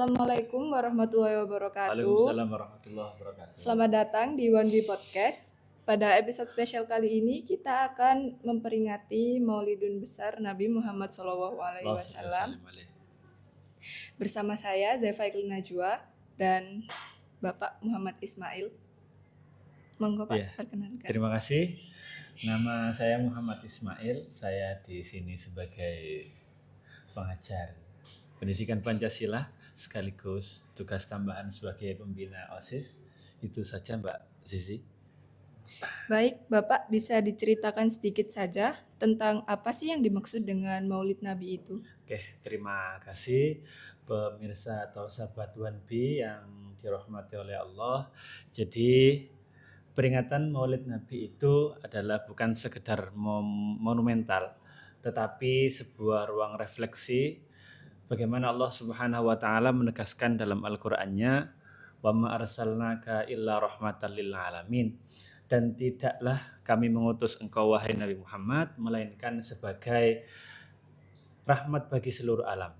Assalamualaikum warahmatullahi wabarakatuh. Waalaikumsalam warahmatullahi wabarakatuh. Selamat datang di One Way Podcast. Pada episode spesial kali ini kita akan memperingati Maulidun Besar Nabi Muhammad SAW bersama saya Zaifa Iqlin Najwa dan Bapak Muhammad Ismail. Monggo Pak, perkenalkan. Terima kasih. Nama saya Muhammad Ismail. Saya di sini sebagai pengajar pendidikan Pancasila sekaligus tugas tambahan sebagai pembina OSIS. Itu saja Mbak Zizi. Baik, Bapak bisa diceritakan sedikit saja tentang apa sih yang dimaksud dengan Maulid Nabi itu? Oke, terima kasih pemirsa atau sahabat One B yang dirahmati oleh Allah. Jadi peringatan Maulid Nabi itu adalah bukan sekedar monumental, tetapi sebuah ruang refleksi bagaimana Allah Subhanahu wa taala menegaskan dalam Al-Qur'annya, "Wa ma arsalnaka illa rahmatan lil alamin." Dan tidaklah kami mengutus engkau wahai Nabi Muhammad melainkan sebagai rahmat bagi seluruh alam.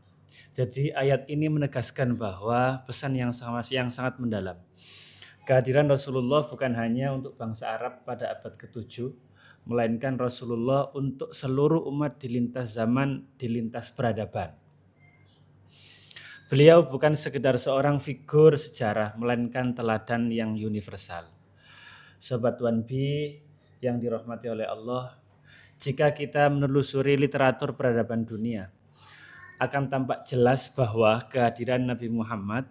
Jadi ayat ini menegaskan bahwa pesan yang sangat mendalam. Kehadiran Rasulullah bukan hanya untuk bangsa Arab pada abad ke-7, melainkan Rasulullah untuk seluruh umat di lintas zaman, di lintas peradaban. Beliau bukan sekedar seorang figur sejarah, melainkan teladan yang universal. Sobat One B yang dirahmati oleh Allah, jika kita menelusuri literatur peradaban dunia, akan tampak jelas bahwa kehadiran Nabi Muhammad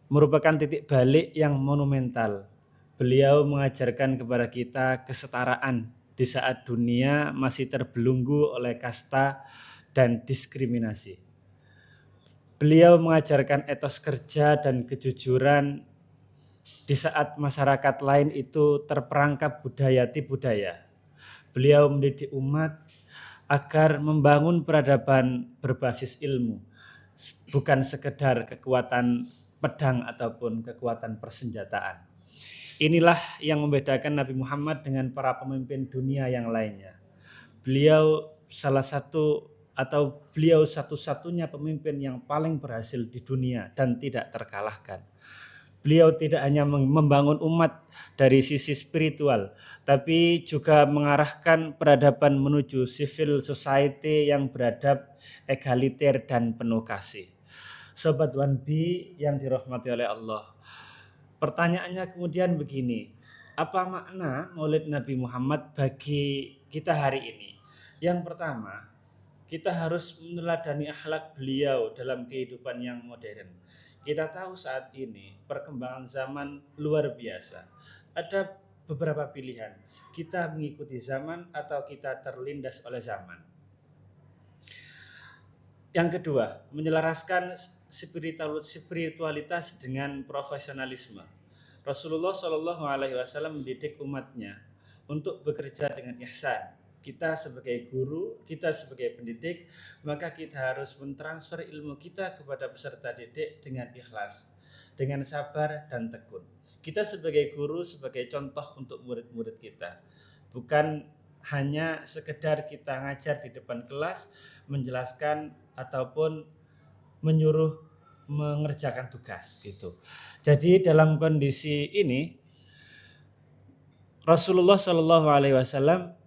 merupakan titik balik yang monumental. Beliau mengajarkan kepada kita kesetaraan di saat dunia masih terbelenggu oleh kasta dan diskriminasi. Beliau mengajarkan etos kerja dan kejujuran di saat masyarakat lain itu terperangkap budaya. Beliau mendidik umat agar membangun peradaban berbasis ilmu, bukan sekedar kekuatan pedang ataupun kekuatan persenjataan. Inilah yang membedakan Nabi Muhammad dengan para pemimpin dunia yang lainnya. Beliau satu-satunya pemimpin yang paling berhasil di dunia dan tidak terkalahkan. Beliau tidak hanya membangun umat dari sisi spiritual, tapi juga mengarahkan peradaban menuju civil society yang beradab, egaliter, dan penuh kasih. Sobat One B yang dirahmati oleh Allah, pertanyaannya kemudian begini, apa makna Maulid Nabi Muhammad bagi kita hari ini? Yang pertama, kita harus meneladani akhlak beliau dalam kehidupan yang modern. Kita tahu saat ini perkembangan zaman luar biasa. Ada beberapa pilihan. Kita mengikuti zaman atau kita terlindas oleh zaman. Yang kedua, menyelaraskan spiritualitas dengan profesionalisme. Rasulullah SAW mendidik umatnya untuk bekerja dengan ihsan. Kita sebagai guru, kita sebagai pendidik, maka kita harus mentransfer ilmu kita kepada peserta didik dengan ikhlas, dengan sabar dan tekun. Kita sebagai guru, sebagai contoh untuk murid-murid kita. Bukan hanya sekedar kita ngajar di depan kelas, menjelaskan ataupun menyuruh mengerjakan tugas gitu. Jadi dalam kondisi ini Rasulullah SAW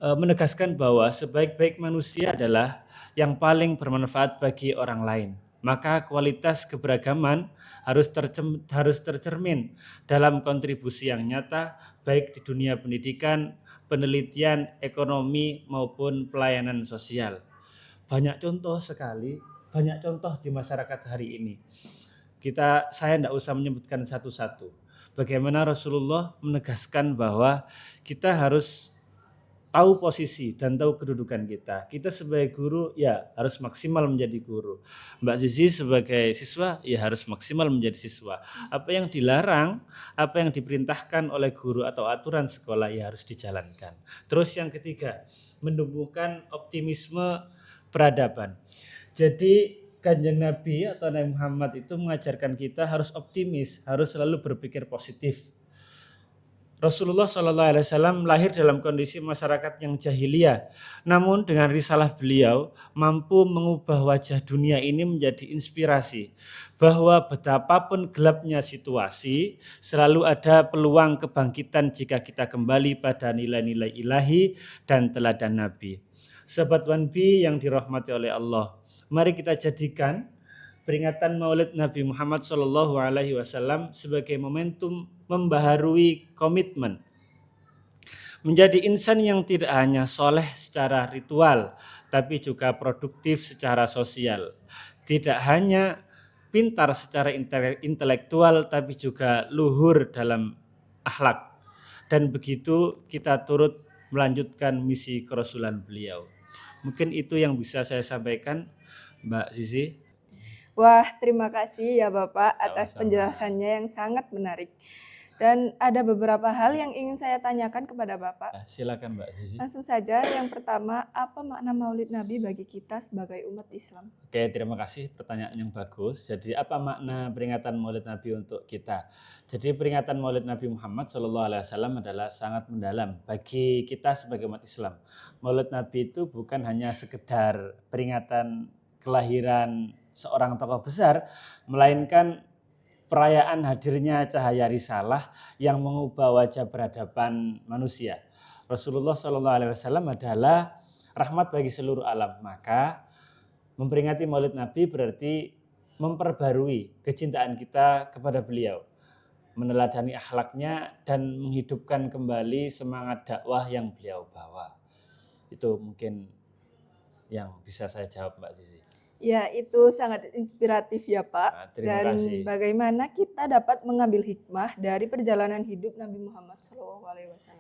menegaskan bahwa sebaik-baik manusia adalah yang paling bermanfaat bagi orang lain. Maka kualitas keberagaman harus tercermin dalam kontribusi yang nyata baik di dunia pendidikan, penelitian, ekonomi maupun pelayanan sosial. Banyak contoh di masyarakat hari ini. Saya tidak usah menyebutkan satu-satu. Bagaimana Rasulullah menegaskan bahwa kita harus tahu posisi dan tahu kedudukan kita. Kita sebagai guru ya harus maksimal menjadi guru. Mbak Zizi sebagai siswa ya harus maksimal menjadi siswa. Apa yang dilarang, apa yang diperintahkan oleh guru atau aturan sekolah ya harus dijalankan. Terus yang ketiga, menumbuhkan optimisme peradaban. Jadi Kanjeng Nabi atau Nabi Muhammad itu mengajarkan kita harus optimis, harus selalu berpikir positif. Rasulullah SAW lahir dalam kondisi masyarakat yang jahiliyah. Namun dengan risalah beliau mampu mengubah wajah dunia ini menjadi inspirasi. Bahwa betapapun gelapnya situasi, selalu ada peluang kebangkitan jika kita kembali pada nilai-nilai ilahi dan teladan Nabi. Sahabat 1B yang dirahmati oleh Allah, mari kita jadikan peringatan Maulid Nabi Muhammad SAW sebagai momentum membaharui komitmen menjadi insan yang tidak hanya soleh secara ritual, tapi juga produktif secara sosial. Tidak hanya pintar secara intelektual, tapi juga luhur dalam akhlak. Dan begitu kita turut melanjutkan misi kerasulan beliau. Mungkin itu yang bisa saya sampaikan, Mbak Zizi. Wah, terima kasih ya Bapak atas Sama-sama. penjelasannya yang sangat menarik. Dan ada beberapa hal yang ingin saya tanyakan kepada Bapak. Silakan Mbak Zizi. Langsung saja, yang pertama, apa makna Maulid Nabi bagi kita sebagai umat Islam? Oke, terima kasih, pertanyaan yang bagus. Jadi apa makna peringatan Maulid Nabi untuk kita? Jadi peringatan Maulid Nabi Muhammad SAW adalah sangat mendalam bagi kita sebagai umat Islam. Maulid Nabi itu bukan hanya sekedar peringatan kelahiran seorang tokoh besar, melainkan perayaan hadirnya cahaya risalah yang mengubah wajah peradaban manusia. Rasulullah SAW adalah rahmat bagi seluruh alam. Maka memperingati Maulid Nabi berarti memperbarui kecintaan kita kepada beliau, meneladani akhlaknya dan menghidupkan kembali semangat dakwah yang beliau bawa. Itu mungkin yang bisa saya jawab, Mbak Zizi. Ya, itu sangat inspiratif ya Pak. Terima Dan kasih. bagaimana kita dapat mengambil hikmah dari perjalanan hidup Nabi Muhammad SAW.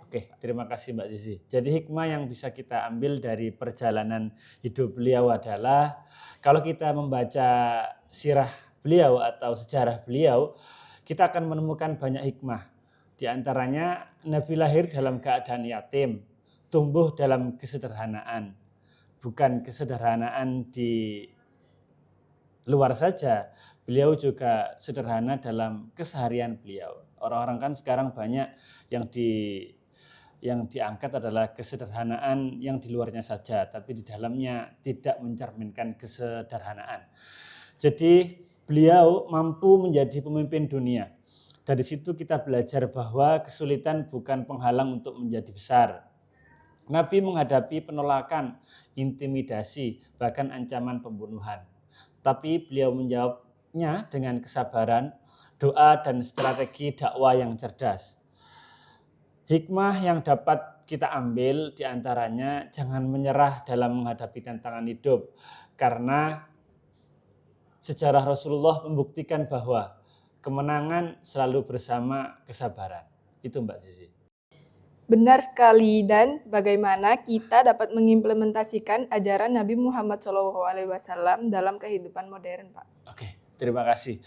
Oke, terima kasih Mbak Zizi. Jadi hikmah yang bisa kita ambil dari perjalanan hidup beliau adalah kalau kita membaca sirah beliau atau sejarah beliau, kita akan menemukan banyak hikmah. Di antaranya Nabi lahir dalam keadaan yatim, tumbuh dalam kesederhanaan. Bukan kesederhanaan di luar saja, beliau juga sederhana dalam keseharian beliau. Orang-orang kan sekarang banyak yang diangkat adalah kesederhanaan yang di luarnya saja, tapi di dalamnya tidak mencerminkan kesederhanaan. Jadi beliau mampu menjadi pemimpin dunia. Dari situ kita belajar bahwa kesulitan bukan penghalang untuk menjadi besar. Nabi menghadapi penolakan, intimidasi, bahkan ancaman pembunuhan. Tapi beliau menjawabnya dengan kesabaran, doa, dan strategi dakwah yang cerdas. Hikmah yang dapat kita ambil diantaranya jangan menyerah dalam menghadapi tantangan hidup. Karena sejarah Rasulullah membuktikan bahwa kemenangan selalu bersama kesabaran. Itu Mbak Zizi. Benar sekali. Dan bagaimana kita dapat mengimplementasikan ajaran Nabi Muhammad SAW dalam kehidupan modern, Pak? Oke, terima kasih.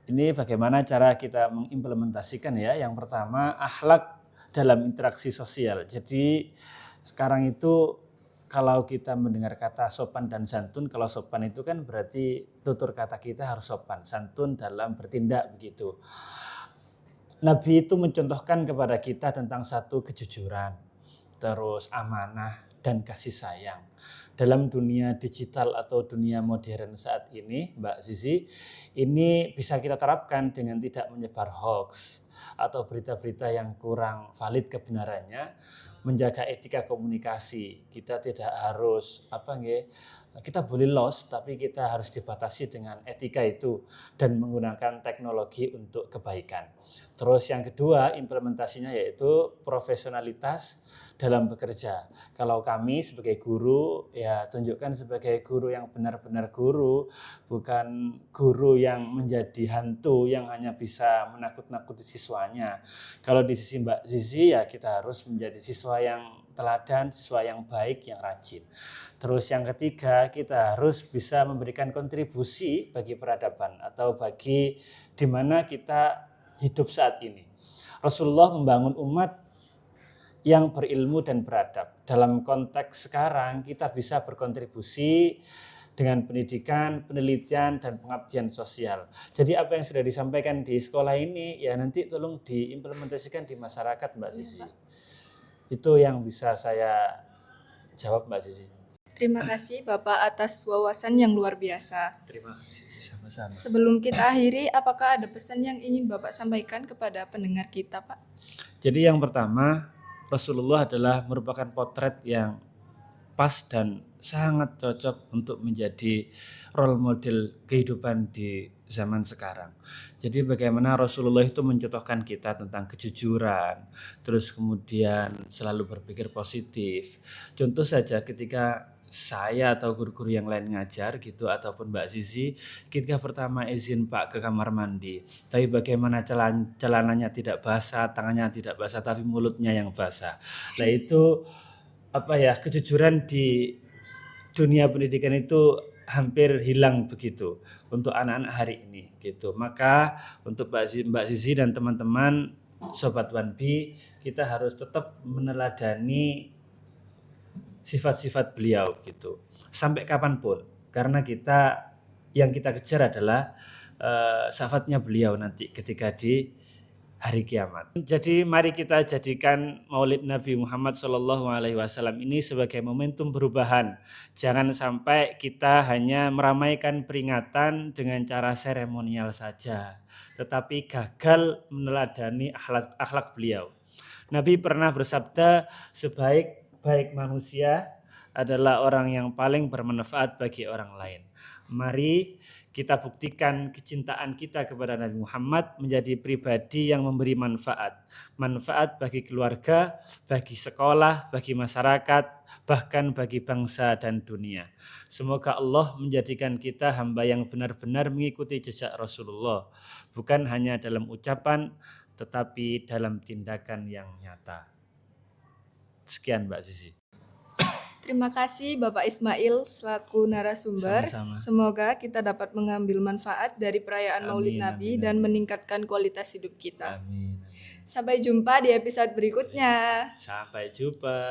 Ini bagaimana cara kita mengimplementasikan ya. Yang pertama, akhlak dalam interaksi sosial. Jadi sekarang itu kalau kita mendengar kata sopan dan santun, kalau sopan itu kan berarti tutur kata kita harus sopan, santun dalam bertindak begitu. Nabi itu mencontohkan kepada kita tentang satu kejujuran, terus amanah dan kasih sayang. Dalam dunia digital atau dunia modern saat ini, Mbak Zizi, ini bisa kita terapkan dengan tidak menyebar hoax atau berita-berita yang kurang valid kebenarannya, menjaga etika komunikasi. Kita tidak harus kita boleh lost, tapi kita harus dibatasi dengan etika itu dan menggunakan teknologi untuk kebaikan. Terus yang kedua, implementasinya yaitu profesionalitas dalam bekerja. Kalau kami sebagai guru, ya tunjukkan sebagai guru yang benar-benar guru, bukan guru yang menjadi hantu yang hanya bisa menakut-nakuti siswanya. Kalau di sisi Mbak Zizi, ya kita harus menjadi siswa yang teladan, siswa yang baik, yang rajin. Terus yang ketiga, kita harus bisa memberikan kontribusi bagi peradaban atau bagi di mana kita hidup saat ini. Rasulullah membangun umat yang berilmu dan beradab. Dalam konteks sekarang kita bisa berkontribusi dengan pendidikan, penelitian, dan pengabdian sosial. Jadi apa yang sudah disampaikan di sekolah ini ya nanti tolong diimplementasikan di masyarakat, Mbak Sisi. Itu yang bisa saya jawab, Mbak Sisi. Terima kasih Bapak atas wawasan yang luar biasa. Terima kasih, sama-sama. Sebelum kita akhiri, apakah ada pesan yang ingin Bapak sampaikan kepada pendengar kita, Pak? Jadi yang pertama, Rasulullah adalah merupakan potret yang pas dan sangat cocok untuk menjadi role model kehidupan di zaman sekarang. Jadi bagaimana Rasulullah itu mencontohkan kita tentang kejujuran, terus kemudian selalu berpikir positif. Contoh saja ketika saya atau guru-guru yang lain ngajar gitu ataupun Mbak Sisi, ketika pertama izin Pak ke kamar mandi, tapi bagaimana celananya tidak basah, tangannya tidak basah, tapi mulutnya yang basah. Nah itu kejujuran di dunia pendidikan itu hampir hilang begitu untuk anak-anak hari ini gitu. Maka untuk Mbak Sisi dan teman-teman Sobat 1B, kita harus tetap meneladani sifat-sifat beliau gitu sampai kapanpun, karena yang kita kejar adalah syafaatnya beliau nanti ketika di hari kiamat. Jadi mari kita jadikan Maulid Nabi Muhammad SAW ini sebagai momentum perubahan. Jangan sampai kita hanya meramaikan peringatan dengan cara seremonial saja, tetapi gagal meneladani akhlak beliau. Nabi pernah bersabda, sebaik-baik manusia adalah orang yang paling bermanfaat bagi orang lain. Mari kita buktikan kecintaan kita kepada Nabi Muhammad menjadi pribadi yang memberi manfaat. Manfaat bagi keluarga, bagi sekolah, bagi masyarakat, bahkan bagi bangsa dan dunia. Semoga Allah menjadikan kita hamba yang benar-benar mengikuti jejak Rasulullah. Bukan hanya dalam ucapan, tetapi dalam tindakan yang nyata. Sekian Mbak Sisi. Terima kasih Bapak Ismail selaku narasumber. Sama-sama. Semoga kita dapat mengambil manfaat dari perayaan Maulid Nabi dan meningkatkan kualitas hidup kita. Amin. Sampai jumpa di episode berikutnya. Sampai jumpa.